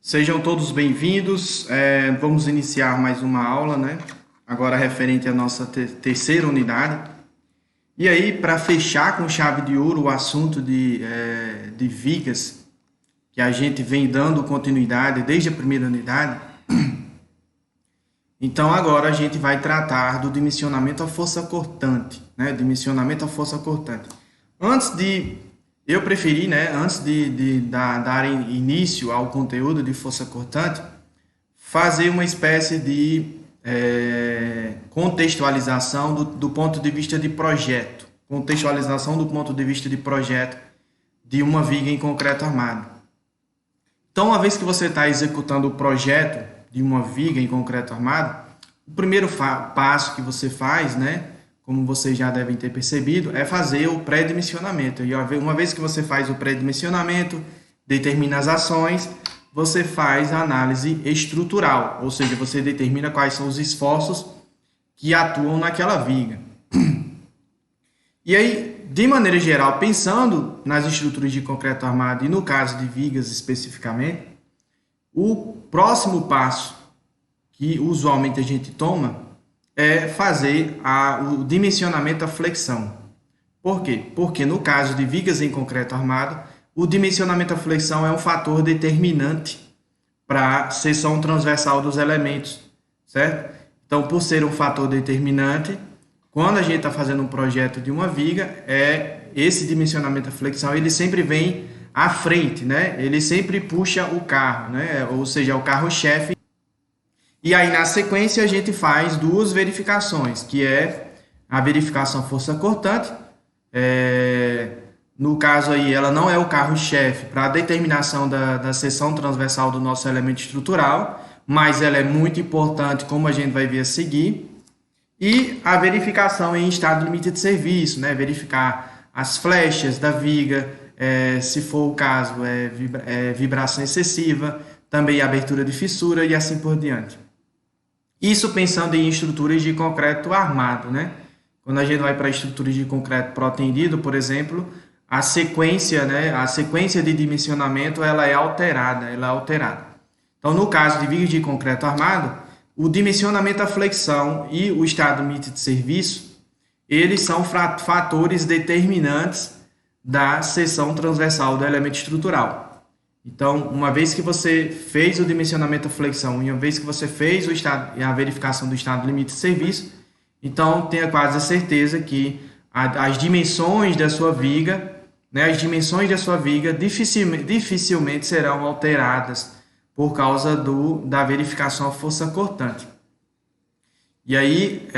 Sejam todos bem-vindos. Vamos iniciar mais uma aula, né? Agora referente à nossa terceira unidade. E aí, para fechar com chave de ouro o assunto de vigas, que a gente vem dando continuidade desde a primeira unidade, então agora a gente vai tratar do dimensionamento à força cortante, né? Dimensionamento à força cortante. Eu preferi, né, antes de dar início ao conteúdo de força cortante, fazer uma espécie de contextualização do ponto de vista de projeto. Contextualização do ponto de vista de projeto de uma viga em concreto armado. Então, uma vez que você está executando o projeto de uma viga em concreto armado, o primeiro passo que você faz, né, como vocês já devem ter percebido, é fazer o pré-dimensionamento. E uma vez que você faz o pré-dimensionamento, determina as ações, você faz a análise estrutural, ou seja, você determina quais são os esforços que atuam naquela viga. E aí, de maneira geral, pensando nas estruturas de concreto armado e no caso de vigas especificamente, o próximo passo que usualmente a gente toma é fazer o dimensionamento da flexão. Por quê? Porque no caso de vigas em concreto armado, o dimensionamento da flexão é um fator determinante para a seção transversal dos elementos, certo? Então, por ser um fator determinante, quando a gente está fazendo um projeto de uma viga, esse dimensionamento da flexão ele sempre vem à frente, né? Ele sempre puxa o carro, né? Ou seja, o carro-chefe. E aí, na sequência, a gente faz duas verificações, que é a verificação força cortante. No caso aí, ela não é o carro-chefe para a determinação da seção transversal do nosso elemento estrutural, mas ela é muito importante, como a gente vai ver a seguir. E a verificação em estado limite de serviço, né? Verificar as flechas da viga, se for o caso, vibração excessiva, também abertura de fissura e assim por diante. Isso pensando em estruturas de concreto armado, né? Quando a gente vai para estruturas de concreto protendido, por exemplo, a sequência de dimensionamento ela é alterada. Então, no caso de vigas de concreto armado, o dimensionamento da flexão e o estado limite de serviço, eles são fatores determinantes da seção transversal do elemento estrutural. Então, uma vez que você fez o dimensionamento da flexão e uma vez que você fez a verificação do estado limite de serviço, então tenha quase certeza que as dimensões da sua viga, né, dificilmente serão alteradas por causa da verificação à força cortante. E aí,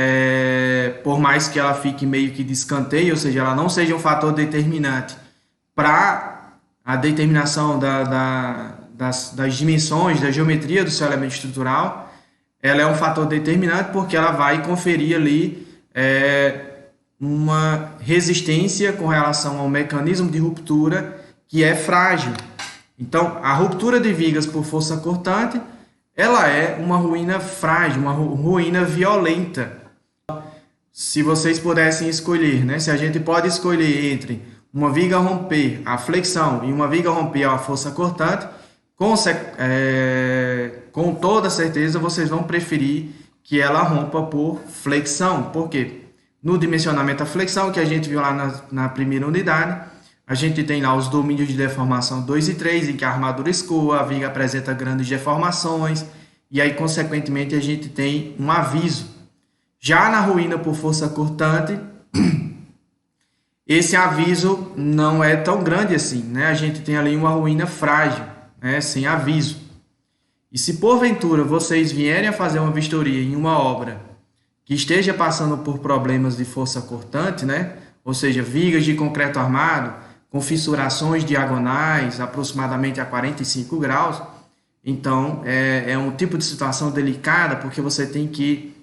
por mais que ela fique meio que de escanteio, ou seja, ela não seja um fator determinante para a determinação das dimensões, da geometria do seu elemento estrutural, ela é um fator determinante porque ela vai conferir ali uma resistência com relação ao mecanismo de ruptura que é frágil. Então, a ruptura de vigas por força cortante, ela é uma ruína frágil, uma ruína violenta. Se vocês pudessem escolher, né? Se a gente pode escolher entre uma viga romper a flexão e uma viga romper a força cortante, com toda certeza vocês vão preferir que ela rompa por flexão. Por quê? No dimensionamento da flexão, que a gente viu lá na primeira unidade, a gente tem lá os domínios de deformação 2 e 3, em que a armadura escoa, a viga apresenta grandes deformações, e aí, consequentemente, a gente tem um aviso. Já na ruína por força cortante, esse aviso não é tão grande assim, né? A gente tem ali uma ruína frágil, né? Sem aviso. E se porventura vocês vierem a fazer uma vistoria em uma obra que esteja passando por problemas de força cortante, né? Ou seja, vigas de concreto armado com fissurações diagonais aproximadamente a 45 graus, então é um tipo de situação delicada porque você tem que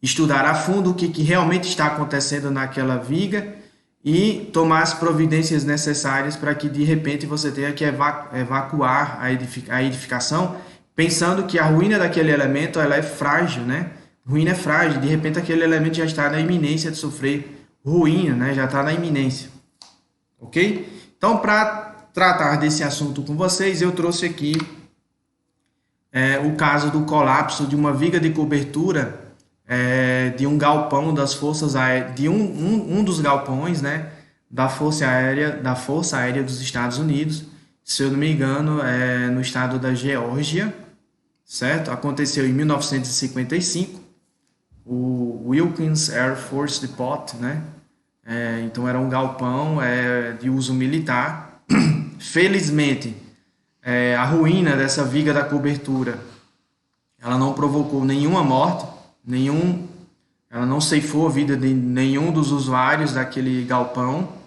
estudar a fundo o que realmente está acontecendo naquela viga e tomar as providências necessárias para que, de repente, você tenha que evacuar a edificação, pensando que a ruína daquele elemento ela é frágil, né? Ruína é frágil, de repente aquele elemento já está na iminência de sofrer ruína, né? Já está na iminência. Ok? Então, para tratar desse assunto com vocês, eu trouxe aqui o caso do colapso de uma viga de cobertura de um galpão das forças aéreas, de um dos galpões, né, da Força Aérea dos Estados Unidos, se eu não me engano, no estado da Geórgia, certo? Aconteceu em 1955, o Wilkins Air Force Depot, né? Então era um galpão de uso militar. Felizmente, a ruína dessa viga da cobertura, ela não provocou nenhuma morte, ela não ceifou a vida de nenhum dos usuários daquele galpão,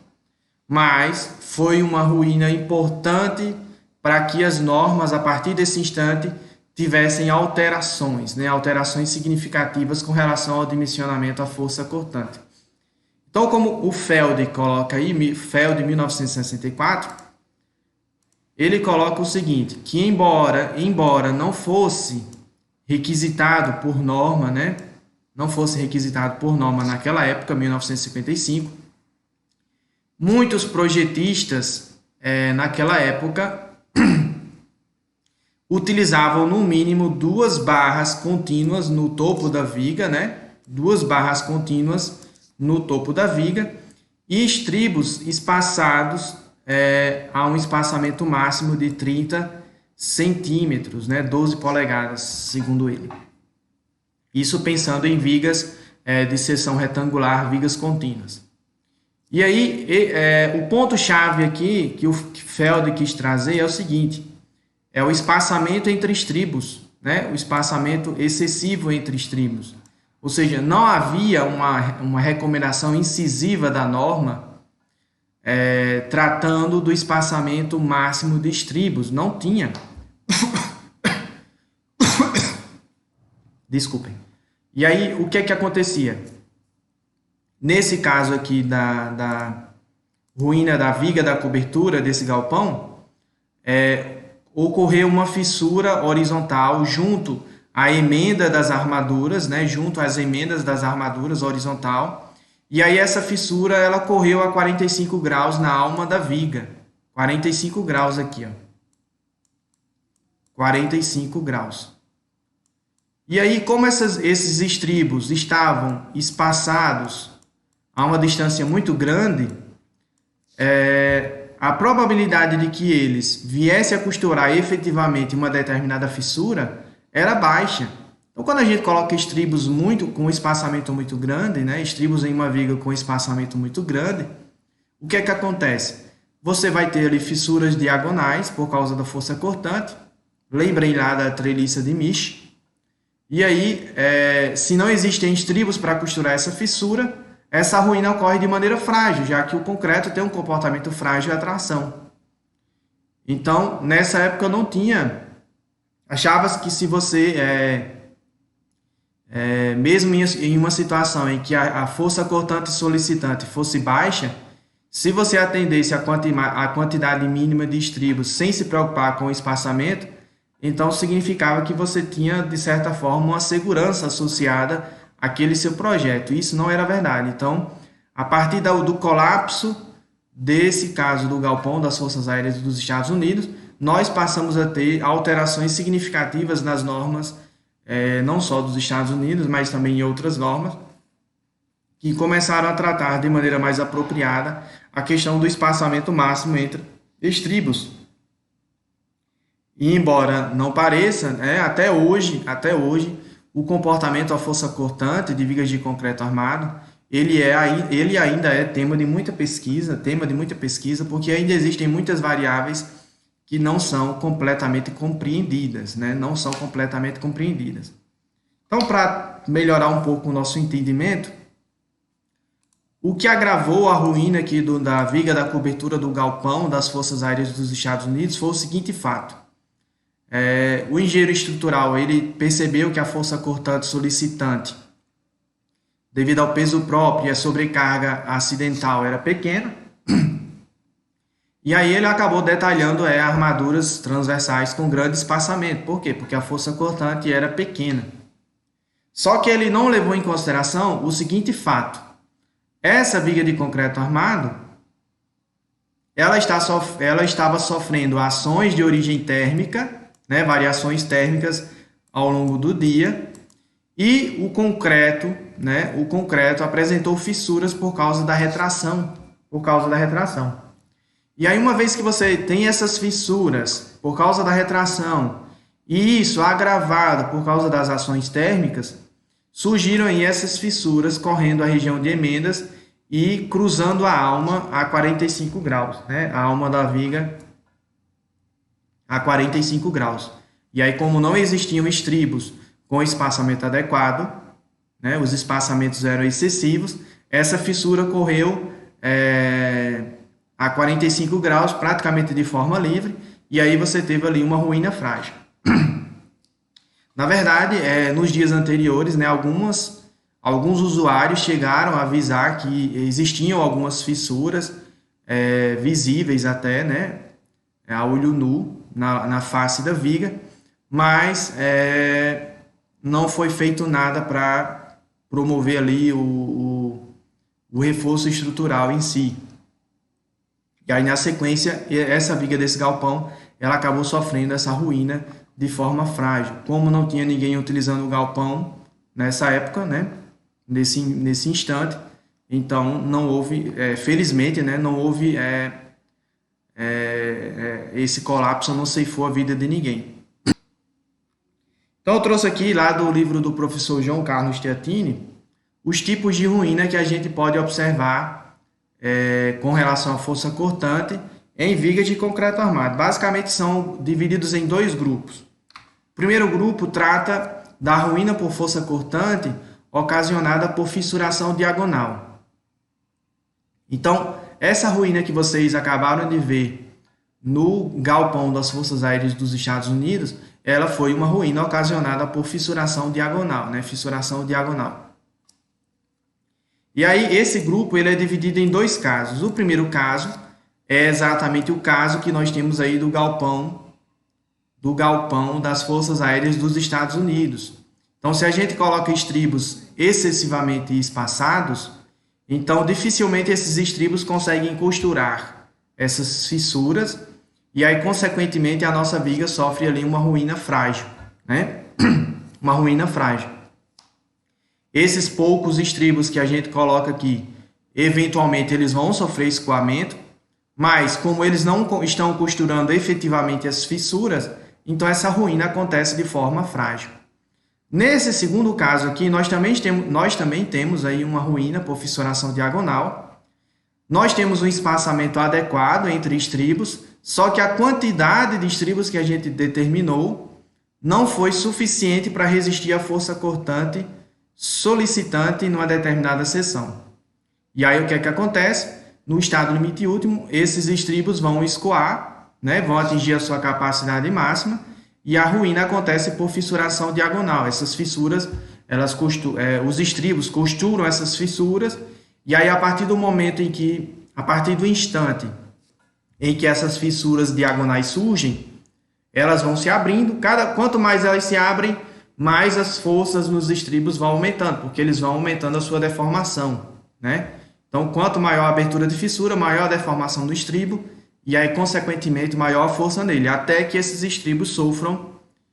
mas foi uma ruína importante para que as normas, a partir desse instante, tivessem alterações, né? Alterações significativas com relação ao dimensionamento à força cortante. Então, como o Feld coloca aí, Feld 1964, ele coloca o seguinte, que embora não fosse requisitado por norma, né? Não fosse requisitado por norma naquela época, 1955, muitos projetistas naquela época utilizavam no mínimo 2 barras contínuas no topo da viga, né? 2 barras contínuas no topo da viga e estribos espaçados a um espaçamento máximo de 30 centímetros, né? 12 polegadas, segundo ele. Isso pensando em vigas de seção retangular, vigas contínuas. E aí, o ponto-chave aqui que o Feld quis trazer é o seguinte, é o espaçamento entre estribos, né? O espaçamento excessivo entre estribos. Ou seja, não havia uma recomendação incisiva da norma tratando do espaçamento máximo de estribos. Não tinha. Desculpem. E aí, o que é que acontecia? Nesse caso aqui da ruína da viga da cobertura desse galpão, ocorreu uma fissura horizontal junto à emenda das armaduras, né? Junto às emendas das armaduras horizontal. E aí essa fissura, ela correu a 45 graus na alma da viga. 45 graus aqui, ó. 45 graus. E aí, como esses estribos estavam espaçados a uma distância muito grande, a probabilidade de que eles viessem a costurar efetivamente uma determinada fissura era baixa. Então, quando a gente coloca estribos com espaçamento muito grande, né, estribos em uma viga com espaçamento muito grande, o que é que acontece? Você vai ter ali fissuras diagonais por causa da força cortante. Lembrem lá da treliça de Misch. E aí, se não existem estribos para costurar essa fissura, essa ruína ocorre de maneira frágil, já que o concreto tem um comportamento frágil à tração. Então, nessa época não tinha. Achava-se que se você, mesmo em uma situação em que a força cortante solicitante fosse baixa, se você atendesse a quantidade mínima de estribos sem se preocupar com o espaçamento, então significava que você tinha, de certa forma, uma segurança associada àquele seu projeto. Isso não era verdade. Então, a partir do colapso desse caso do galpão das Forças Aéreas dos Estados Unidos, nós passamos a ter alterações significativas nas normas, não só dos Estados Unidos, mas também em outras normas, que começaram a tratar de maneira mais apropriada a questão do espaçamento máximo entre estribos. E embora não pareça, até hoje, o comportamento à força cortante de vigas de concreto armado, ele ainda é tema de muita pesquisa, porque ainda existem muitas variáveis que não são completamente compreendidas, né? Não são completamente compreendidas. Então, para melhorar um pouco o nosso entendimento, o que agravou a ruína aqui da viga da cobertura do galpão das Forças Aéreas dos Estados Unidos foi o seguinte fato. O engenheiro estrutural ele percebeu que a força cortante solicitante, devido ao peso próprio e a sobrecarga acidental, era pequena. E aí ele acabou detalhando armaduras transversais com grande espaçamento. Por quê? Porque a força cortante era pequena. Só que ele não levou em consideração o seguinte fato. Essa viga de concreto armado, ela estava sofrendo ações de origem térmica, né, variações térmicas ao longo do dia. E o concreto, né, o concreto apresentou fissuras por causa da retração, E aí, uma vez que você tem essas fissuras por causa da retração, e isso agravado por causa das ações térmicas, surgiram aí essas fissuras correndo a região de emendas e cruzando a alma a 45 graus, né? A alma da viga a 45 graus. E aí, como não existiam estribos com espaçamento adequado, né? Os espaçamentos eram excessivos, essa fissura correu a 45 graus, praticamente de forma livre, e aí você teve ali uma ruína frágil. Na verdade, nos dias anteriores, né, alguns usuários chegaram a avisar que existiam algumas fissuras visíveis até, né, a olho nu na face da viga, mas não foi feito nada para promover ali o reforço estrutural em si. E aí, na sequência, essa viga desse galpão, ela acabou sofrendo essa ruína de forma frágil. Como não tinha ninguém utilizando o galpão nessa época, né, nesse instante, então não houve, felizmente, né, não houve esse colapso, não ceifou a vida de ninguém. Então eu trouxe aqui lá do livro do professor João Carlos Teatini os tipos de ruína que a gente pode observar com relação à força cortante em vigas de concreto armado. Basicamente são divididos em dois grupos. O primeiro grupo trata da ruína por força cortante ocasionada por fissuração diagonal. Então, essa ruína que vocês acabaram de ver no galpão das Forças Aéreas dos Estados Unidos, ela foi uma ruína ocasionada por fissuração diagonal, né? Fissuração diagonal. E aí, esse grupo ele é dividido em dois casos. O primeiro caso é exatamente o caso que nós temos aí do galpão das Forças Aéreas dos Estados Unidos. Então, se a gente coloca estribos excessivamente espaçados, então dificilmente esses estribos conseguem costurar essas fissuras e aí, consequentemente, a nossa viga sofre ali uma ruína frágil, né? Uma ruína frágil. Esses poucos estribos que a gente coloca aqui, eventualmente eles vão sofrer escoamento, mas como eles não estão costurando efetivamente as fissuras, então essa ruína acontece de forma frágil. Nesse segundo caso aqui, nós também temos aí uma ruína por fissuração diagonal. Nós temos um espaçamento adequado entre estribos, só que a quantidade de estribos que a gente determinou não foi suficiente para resistir à força cortante solicitante numa determinada seção. E aí o que é que acontece? No estado limite último, esses estribos vão escoar, né? Vão atingir a sua capacidade máxima e a ruína acontece por fissuração diagonal. Essas fissuras, os estribos costuram essas fissuras e aí a partir do instante em que essas fissuras diagonais surgem, elas vão se abrindo. Quanto mais elas se abrem, mais as forças nos estribos vão aumentando, porque eles vão aumentando a sua deformação, né? Então, quanto maior a abertura de fissura, maior a deformação do estribo, e aí, consequentemente, maior a força nele, até que esses estribos sofram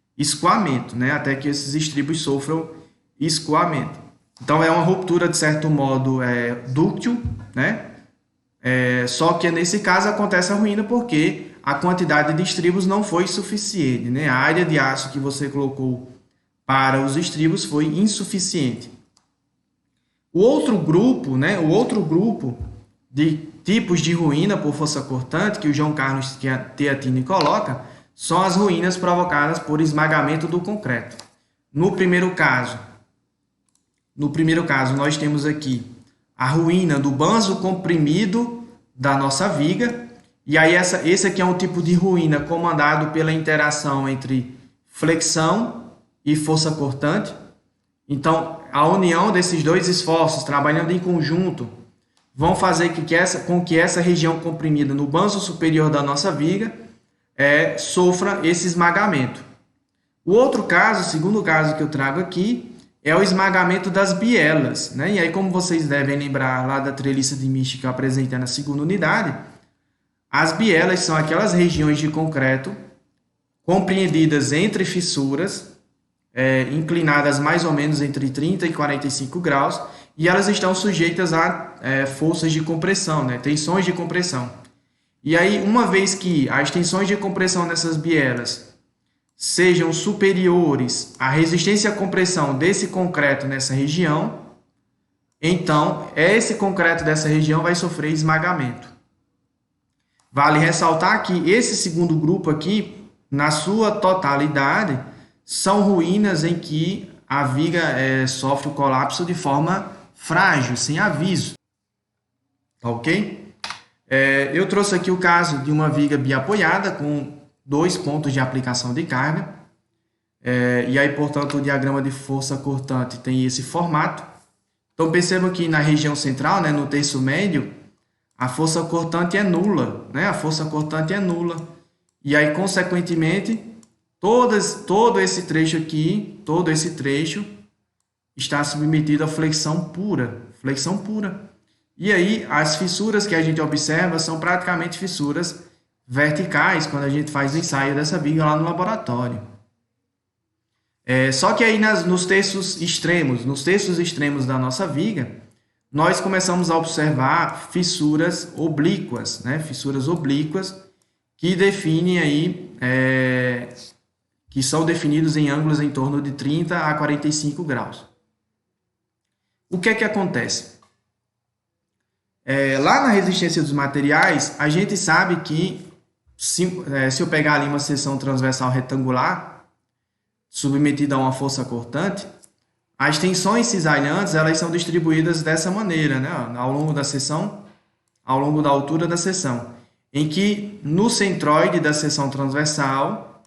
escoamento, né? Então, é uma ruptura, de certo modo, dúctil, né? Só que nesse caso acontece a ruína porque a quantidade de estribos não foi suficiente, né? A área de aço que você colocou para os estribos foi insuficiente. O outro grupo de tipos de ruína por força cortante que o João Carlos Teatini coloca são as ruínas provocadas por esmagamento do concreto. No primeiro caso, nós temos aqui a ruína do banzo comprimido da nossa viga, e aí esse aqui é um tipo de ruína comandado pela interação entre flexão e força cortante. Então, a união desses dois esforços, trabalhando em conjunto, vão fazer com que essa região comprimida no banzo superior da nossa viga sofra esse esmagamento. O outro caso, o segundo caso que eu trago aqui, é o esmagamento das bielas, né? E aí, como vocês devem lembrar lá da treliça de Misch que eu apresentei na segunda unidade, as bielas são aquelas regiões de concreto compreendidas entre fissuras, inclinadas mais ou menos entre 30 e 45 graus, e elas estão sujeitas a forças de compressão, né? Tensões de compressão. E aí, uma vez que as tensões de compressão nessas bielas sejam superiores à resistência à compressão desse concreto nessa região, então esse concreto dessa região vai sofrer esmagamento. Vale ressaltar que esse segundo grupo aqui, na sua totalidade, são ruínas em que a viga sofre o colapso de forma frágil, sem aviso. Ok? Eu trouxe aqui o caso de uma viga biapoiada com 2 pontos de aplicação de carga. E aí, portanto, o diagrama de força cortante tem esse formato. Então, percebam que na região central, né, no terço médio, a força cortante é nula, né? A força cortante é nula. E aí, consequentemente, todo esse trecho aqui, todo esse trecho está submetido a flexão pura. Flexão pura. E aí, as fissuras que a gente observa são praticamente fissuras verticais, quando a gente faz o ensaio dessa viga lá no laboratório. Só que aí nos terços extremos da nossa viga, nós começamos a observar fissuras oblíquas, né? Fissuras oblíquas que definem aí, que são definidos em ângulos em torno de 30 a 45 graus. O que é que acontece? Lá na resistência dos materiais, a gente sabe que se eu pegar ali uma seção transversal retangular, submetida a uma força cortante, as tensões cisalhantes elas são distribuídas dessa maneira, né? Ao longo da seção, ao longo da altura da seção, em que no centroide da seção transversal,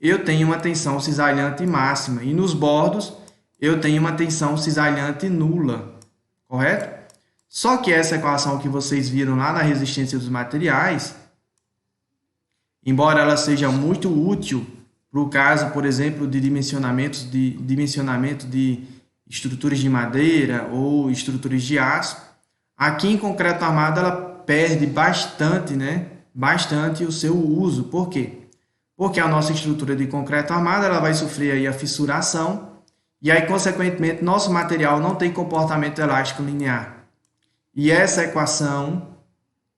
eu tenho uma tensão cisalhante máxima e nos bordos eu tenho uma tensão cisalhante nula, correto? Só que essa equação que vocês viram lá na resistência dos materiais, embora ela seja muito útil para o caso, por exemplo, de dimensionamento de estruturas de madeira ou estruturas de aço, aqui em concreto armado ela perde bastante, né? Bastante o seu uso. Por quê? Porque a nossa estrutura de concreto armado ela vai sofrer aí a fissuração e aí, consequentemente, nosso material não tem comportamento elástico linear. E essa equação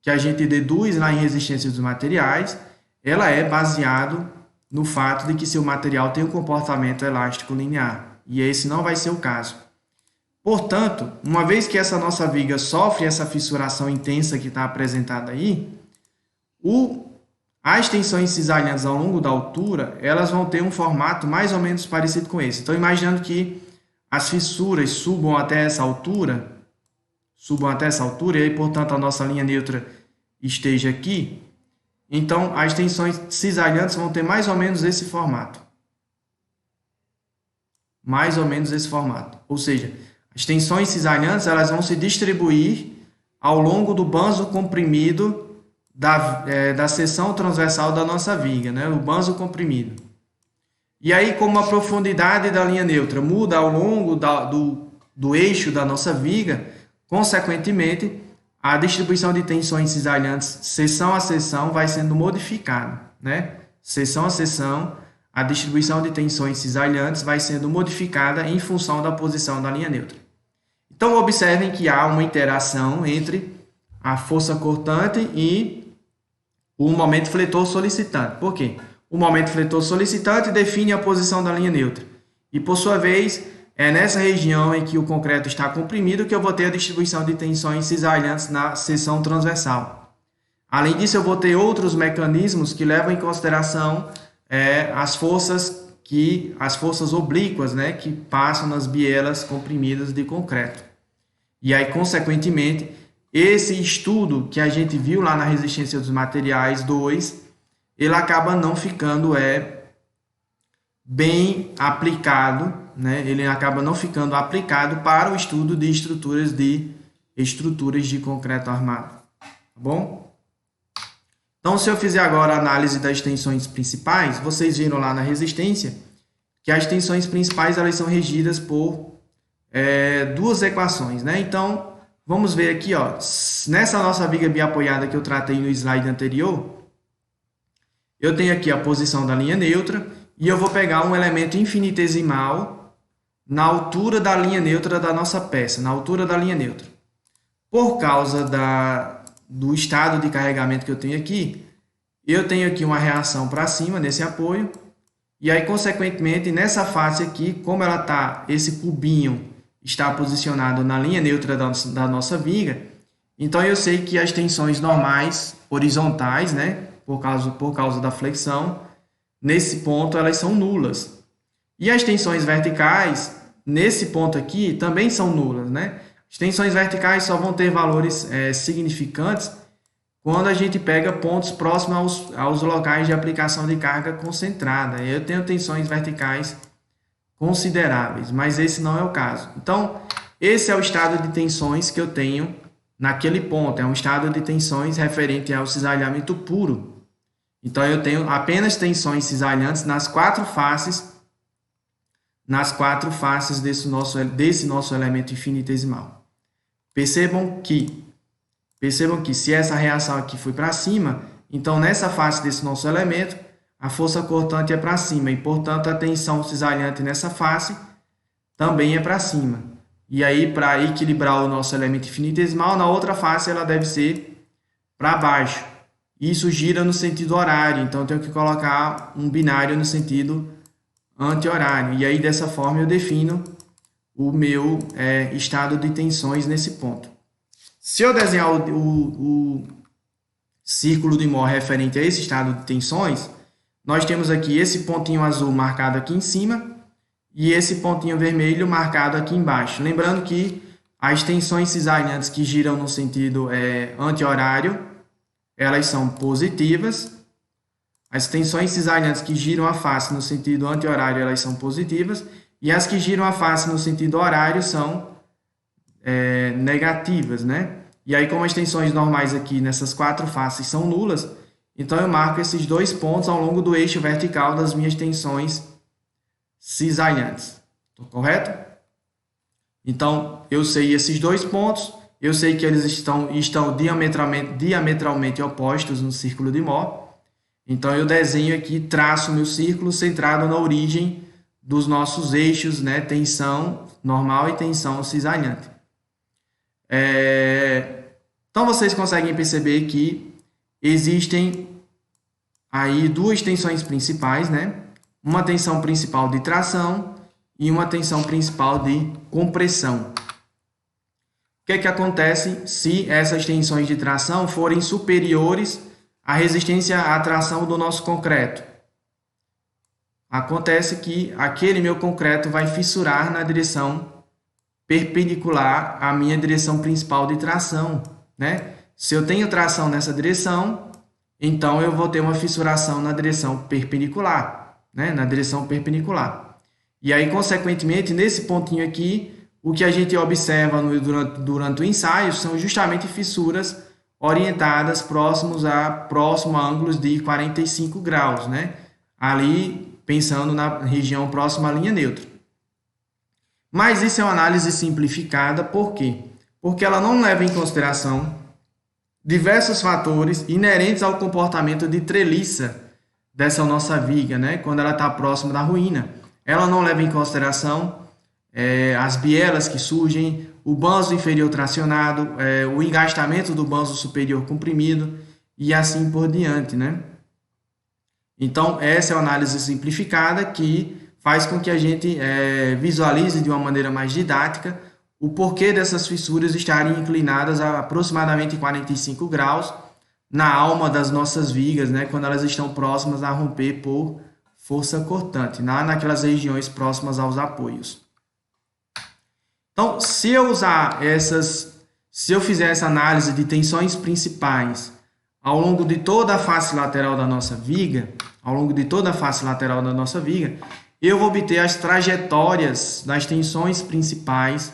que a gente deduz lá em resistência dos materiais, ela é baseado no fato de que seu material tem um comportamento elástico linear. E esse não vai ser o caso. Portanto, uma vez que essa nossa viga sofre essa fissuração intensa que está apresentada aí, as tensões cisalhantes ao longo da altura, elas vão ter um formato mais ou menos parecido com esse. Então, imaginando que as fissuras subam até essa altura, e aí, portanto, a nossa linha neutra esteja aqui, então as tensões cisalhantes vão ter mais ou menos esse formato. Ou seja, as tensões cisalhantes elas vão se distribuir ao longo do banzo comprimido da seção transversal da nossa viga, né? O banzo comprimido. E aí, como a profundidade da linha neutra muda ao longo do eixo da nossa viga, consequentemente, a distribuição de tensões cisalhantes seção a seção vai sendo modificada, né? Seção a seção, a distribuição de tensões cisalhantes vai sendo modificada em função da posição da linha neutra. Então, observem que há uma interação entre a força cortante e o momento fletor solicitante. Por quê? O momento fletor solicitante define a posição da linha neutra. E, por sua vez, é nessa região em que o concreto está comprimido que eu vou ter a distribuição de tensões cisalhantes na seção transversal. Além disso, eu vou ter outros mecanismos que levam em consideração as forças oblíquas, né, que passam nas bielas comprimidas de concreto. E aí, consequentemente, esse estudo que a gente viu lá na resistência dos materiais 2, ele acaba não ficando bem aplicado, né? Ele acaba não ficando aplicado para o estudo de estruturas de concreto armado. Tá bom? Então, se eu fizer agora a análise das tensões principais, vocês viram lá na resistência que as tensões principais elas são regidas por duas equações, né? Então, vamos ver aqui, ó, nessa nossa viga biapoiada que eu tratei no slide anterior, eu tenho aqui a posição da linha neutra e eu vou pegar um elemento infinitesimal na altura da linha neutra da nossa peça, na altura da linha neutra. Por causa do estado de carregamento que eu tenho aqui uma reação para cima nesse apoio, e aí, consequentemente, nessa face aqui, como ela tá, esse cubinho está posicionado na linha neutra da nossa viga, então eu sei que as tensões normais, horizontais, né, por causa da flexão, nesse ponto elas são nulas. E as tensões verticais, nesse ponto aqui, também são nulas, né? As tensões verticais só vão ter valores significantes quando a gente pega pontos próximos aos locais de aplicação de carga concentrada. Eu tenho tensões verticais consideráveis, mas esse não é o caso. Então, esse é o estado de tensões que eu tenho naquele ponto. É um estado de tensões referente ao cisalhamento puro. Então, eu tenho apenas tensões cisalhantes nas quatro faces desse nosso elemento infinitesimal. Percebam que se essa reação aqui foi para cima, então nessa face desse nosso elemento, a força cortante é para cima e, portanto, a tensão cisalhante nessa face também é para cima. E aí, para equilibrar o nosso elemento infinitesimal, na outra face ela deve ser para baixo. Isso gira no sentido horário, então eu tenho que colocar um binário no sentido anti-horário. E aí, dessa forma, eu defino o meu estado de tensões nesse ponto. Se eu desenhar o círculo de Mohr referente a esse estado de tensões, nós temos aqui esse pontinho azul marcado aqui em cima e esse pontinho vermelho marcado aqui embaixo. Lembrando que as tensões cisalhantes que giram no sentido anti-horário, elas são positivas. As tensões cisalhantes que giram a face no sentido anti-horário, elas são positivas. E as que giram a face no sentido horário são negativas, né? E aí, como as tensões normais aqui nessas quatro faces são nulas, então eu marco esses dois pontos ao longo do eixo vertical das minhas tensões cisalhantes. Correto? Então, eu sei esses dois pontos, eu sei que eles estão diametralmente opostos no círculo de Mohr. Então, eu desenho aqui, traço meu círculo centrado na origem dos nossos eixos, né? Tensão normal e tensão cisalhante. Então, vocês conseguem perceber que existem aí duas tensões principais, né? Uma tensão principal de tração e uma tensão principal de compressão. O que acontece se essas tensões de tração forem superiores à resistência à tração do nosso concreto? Acontece que aquele meu concreto vai fissurar na direção perpendicular à minha direção principal de tração, né? Se eu tenho tração nessa direção, então eu vou ter uma fissuração na direção perpendicular, né? Na direção perpendicular. E aí, consequentemente, nesse pontinho aqui, o que a gente observa durante o ensaio são justamente fissuras orientadas próximo a ângulos de 45 graus, né? Ali, pensando na região próxima à linha neutra. Mas isso é uma análise simplificada, por quê? Porque ela não leva em consideração diversos fatores inerentes ao comportamento de treliça dessa nossa viga, né? Quando ela está próxima da ruína. Ela não leva em consideração as bielas que surgem, o banzo inferior tracionado, o engastamento do banzo superior comprimido e assim por diante, né? Então, essa é uma análise simplificada que faz com que a gente visualize de uma maneira mais didática o porquê dessas fissuras estarem inclinadas a aproximadamente 45 graus na alma das nossas vigas, né, quando elas estão próximas a romper por força cortante, naquelas regiões próximas aos apoios. Então, se eu fizer essa análise de tensões principais ao longo de toda a face lateral da nossa viga, eu vou obter as trajetórias das tensões principais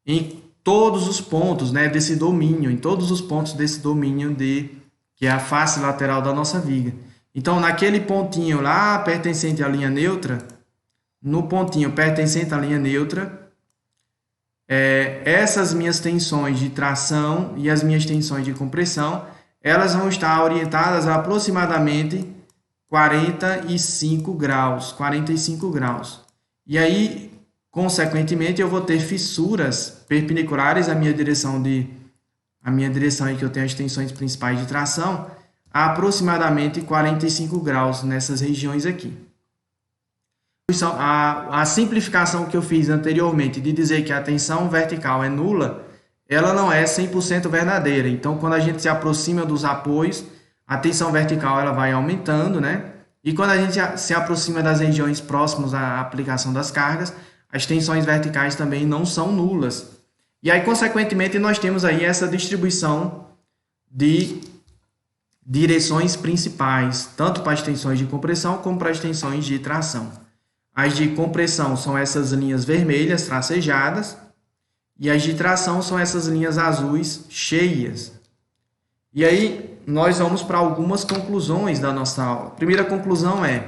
em todos os pontos, né, desse domínio, que é a face lateral da nossa viga. Então, naquele pontinho lá pertencente à linha neutra, essas minhas tensões de tração e as minhas tensões de compressão, elas vão estar orientadas a aproximadamente 45 graus, 45 graus. E aí, consequentemente, eu vou ter fissuras perpendiculares à minha direção em que eu tenho as tensões principais de tração, a aproximadamente 45 graus nessas regiões aqui. A simplificação que eu fiz anteriormente de dizer que a tensão vertical é nula, ela não é 100% verdadeira. Então, quando a gente se aproxima dos apoios, a tensão vertical ela vai aumentando, né? E quando a gente se aproxima das regiões próximas à aplicação das cargas, as tensões verticais também não são nulas. E aí, consequentemente, nós temos aí essa distribuição de direções principais, tanto para as tensões de compressão como para as tensões de tração. As de compressão são essas linhas vermelhas tracejadas e as de tração são essas linhas azuis cheias. E aí nós vamos para algumas conclusões da nossa aula. A primeira conclusão é: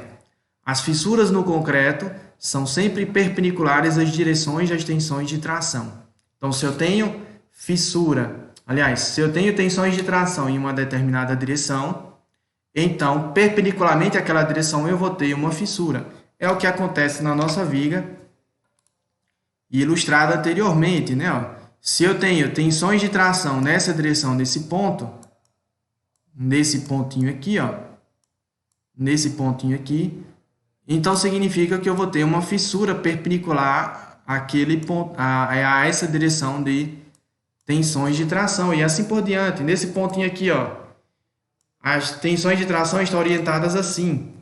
as fissuras no concreto são sempre perpendiculares às direções das tensões de tração. Então, se eu tenho se eu tenho tensões de tração em uma determinada direção, então, perpendicularmente àquela direção, eu vou ter uma fissura. É o que acontece na nossa viga, ilustrada anteriormente, né? Se eu tenho tensões de tração nessa direção, nesse ponto, nesse pontinho aqui, nesse pontinho aqui, então significa que eu vou ter uma fissura perpendicular àquele ponto, a essa direção de tensões de tração e assim por diante. Nesse pontinho aqui, as tensões de tração estão orientadas assim.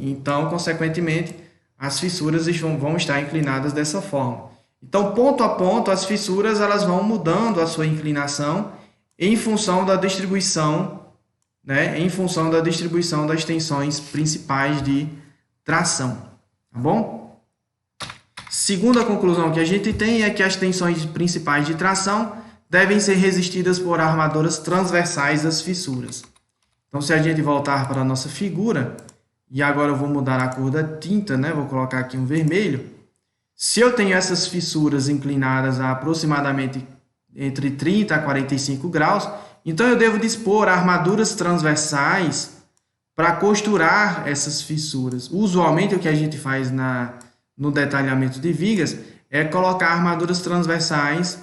Então, consequentemente, as fissuras vão estar inclinadas dessa forma. Então, ponto a ponto, as fissuras elas vão mudando a sua inclinação em função da distribuição, né? Em função da distribuição das tensões principais de tração. Tá bom? Segunda conclusão que a gente tem é que as tensões principais de tração devem ser resistidas por armaduras transversais das fissuras. Então, se a gente voltar para a nossa figura, e agora eu vou mudar a cor da tinta, né? Vou colocar aqui um vermelho. Se eu tenho essas fissuras inclinadas a aproximadamente entre 30 a 45 graus, então eu devo dispor armaduras transversais para costurar essas fissuras. Usualmente, o que a gente faz no detalhamento de vigas é colocar armaduras transversais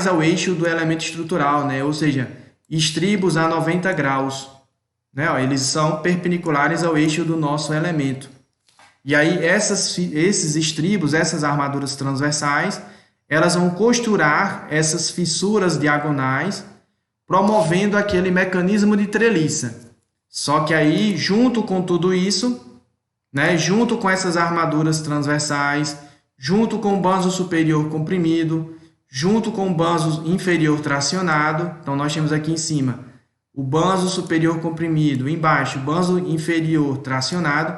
ao eixo do elemento estrutural, né? Ou seja, estribos a 90 graus, né? Eles são perpendiculares ao eixo do nosso elemento. E aí esses estribos, essas armaduras transversais, elas vão costurar essas fissuras diagonais, promovendo aquele mecanismo de treliça. Só que aí, junto com tudo isso, né, junto com essas armaduras transversais, junto com o banzo superior comprimido, junto com o banzo inferior tracionado, então nós temos aqui em cima o banzo superior comprimido, embaixo o banzo inferior tracionado,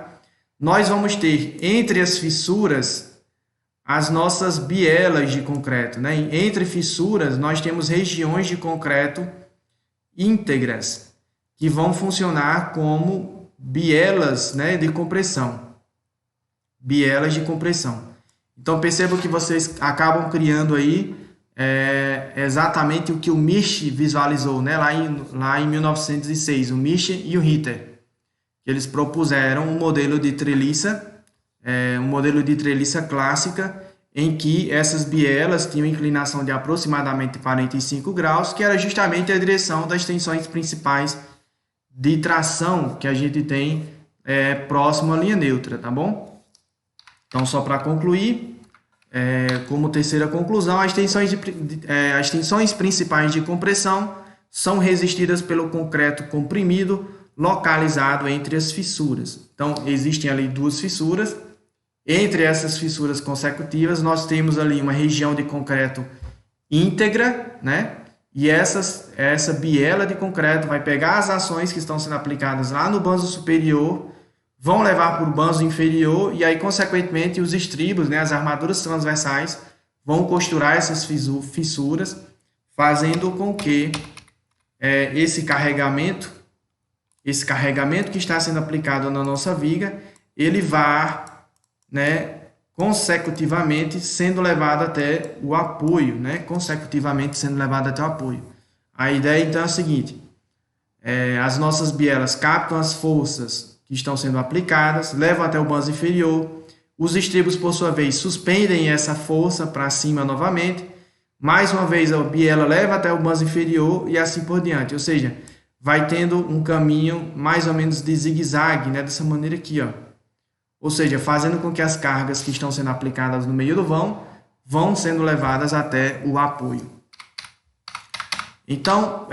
nós vamos ter entre as fissuras as nossas bielas de concreto, né? Entre fissuras nós temos regiões de concreto íntegras que vão funcionar como bielas, né, de compressão. Bielas de compressão. Então percebam que vocês acabam criando aí exatamente o que o Misch visualizou, né? lá em 1906, o Misch e o Ritter. Eles propuseram um modelo de treliça, clássica, em que essas bielas tinham inclinação de aproximadamente 45 graus, que era justamente a direção das tensões principais de tração que a gente tem próximo à linha neutra, tá bom? Então, só para concluir, como terceira conclusão, as tensões principais de compressão são resistidas pelo concreto comprimido localizado entre as fissuras. Então, existem ali duas fissuras. Entre essas fissuras consecutivas, nós temos ali uma região de concreto íntegra, né? E essa biela de concreto vai pegar as ações que estão sendo aplicadas lá no banzo superior, vão levar para o banzo inferior e aí, consequentemente, os estribos, né, as armaduras transversais, vão costurar essas fissuras, fazendo com que esse carregamento que está sendo aplicado na nossa viga, ele vá, né, consecutivamente sendo levado até o apoio, né? A ideia, então, é a seguinte: as nossas bielas captam as forças que estão sendo aplicadas, levam até o banzo inferior, os estribos, por sua vez, suspendem essa força para cima novamente, mais uma vez a biela leva até o banzo inferior e assim por diante, ou seja, vai tendo um caminho mais ou menos de zigue-zague, né? Dessa maneira aqui, ó. Ou seja, fazendo com que as cargas que estão sendo aplicadas no meio do vão sendo levadas até o apoio. Então,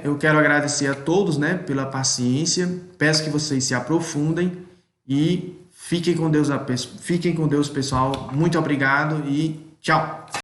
eu quero agradecer a todos, né, pela paciência, peço que vocês se aprofundem e fiquem com Deus, pessoal. Muito obrigado e tchau!